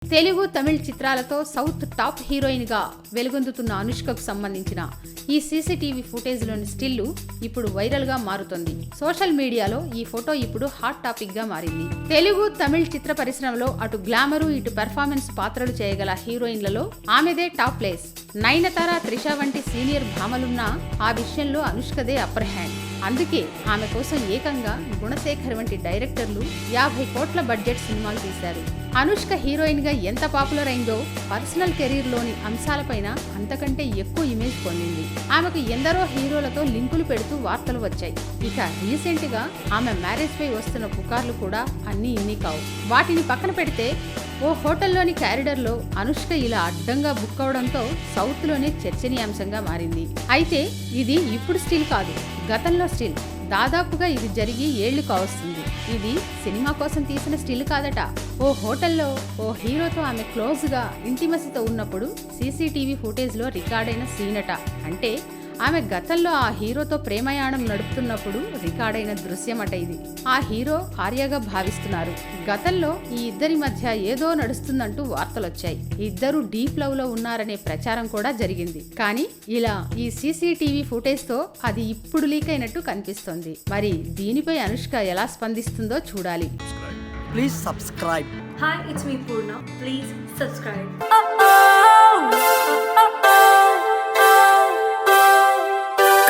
తెలుగు తమిళ చిత్రాలతో south top heroine గా వెలుగొందుతున్న అనుష్కకు సంబంధించిన ఈ సీసీటీవీ ఫుటేజ్లోని స్టిల్లు ఇప్పుడు వైరల్ గా మారుతోంది. సోషల్ మీడియాలో ఈ ఫోటో ఇప్పుడు హాట్ టాపిక్ గా మారింది. తెలుగు తమిళ చిత్ర పరిశ్రమలో అటు గ్లామరు ఇటు పెర్ఫార్మెన్స్ పాత్రలు చేయగల హీరోయిన్లలో ఆమెదే టాప్ ప్లేస్. నయనతార, త్రిష వంటి సీనియర్ భామలున్నా ఆ విషయంలో అనుష్కదే అప్పర్ హ్యాండ్. అందుకే ఆమె కోసం ఏకంగా గుణశేఖర్ వంటి డైరెక్టర్లు 50 కోట్ల బడ్జెట్ సినిమాలు తీశారు. అనుష్క హీరోయిన్ గా ఎంత పాపులర్ అయిందో పర్సనల్ కెరీర్ లోని అంశాలపైన అంతకంటే ఎక్కువ ఇమేజ్ పొందింది. ఆమెకు ఎందరో హీరోలతో లింకులు పెడుతూ వార్తలు వచ్చాయి. ఇక రీసెంట్ గా ఆమె మ్యారేజ్ పై వస్తున్న పుకార్లు కూడా అన్నీ ఇన్ని కావు. వాటిని పక్కన పెడితే ఓ హోటల్లోని క్యారిడర్ లో అనుష్క ఇలా అడ్డంగా బుక్ అవడంతో సౌత్ లోనే చర్చనీయాంశంగా మారింది. అయితే ఇది ఇప్పుడు స్టిల్ కాదు, గతంలో స్టిల్. దాదాపుగా ఇది జరిగి ఏళ్లు కావస్తుంది. ఇది సినిమా కోసం తీసిన స్టిల్ కాదట. ఓ హోటల్లో ఓ హీరోతో ఆమె క్లోజ్ గా ఇంటిమసీతో ఉన్నప్పుడు సీసీటీవీ ఫుటేజ్ లో రికార్డైన సీనట. అంటే ఆమె గతంలో ఆ హీరోతో ప్రేమయాణం నడుపుతున్నప్పుడు రికార్డైన దృశ్యమట ఇది. ఆ హీరో ఆర్యగా భావిస్తున్నారు. గతంలో ఈ ఇద్దరి మధ్య ఏదో నడుస్తుందంటూ వార్తలొచ్చాయి. ఇద్దరు డీప్ లవ్ లో ఉన్నారనే ప్రచారం కూడా జరిగింది. కానీ ఇలా ఈ సీసీటీవీ ఫుటేజ్ తో అది ఇప్పుడు లీక్ అయినట్టు కనిపిస్తోంది. మరి దీనిపై అనుష్క ఎలా స్పందిస్తుందో చూడాలి. Please subscribe. Hi, it's me Purna. Please subscribe.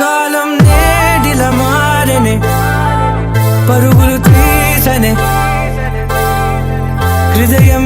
కాలం నేడిల మారనే పరుగులు తీసనే హృదయం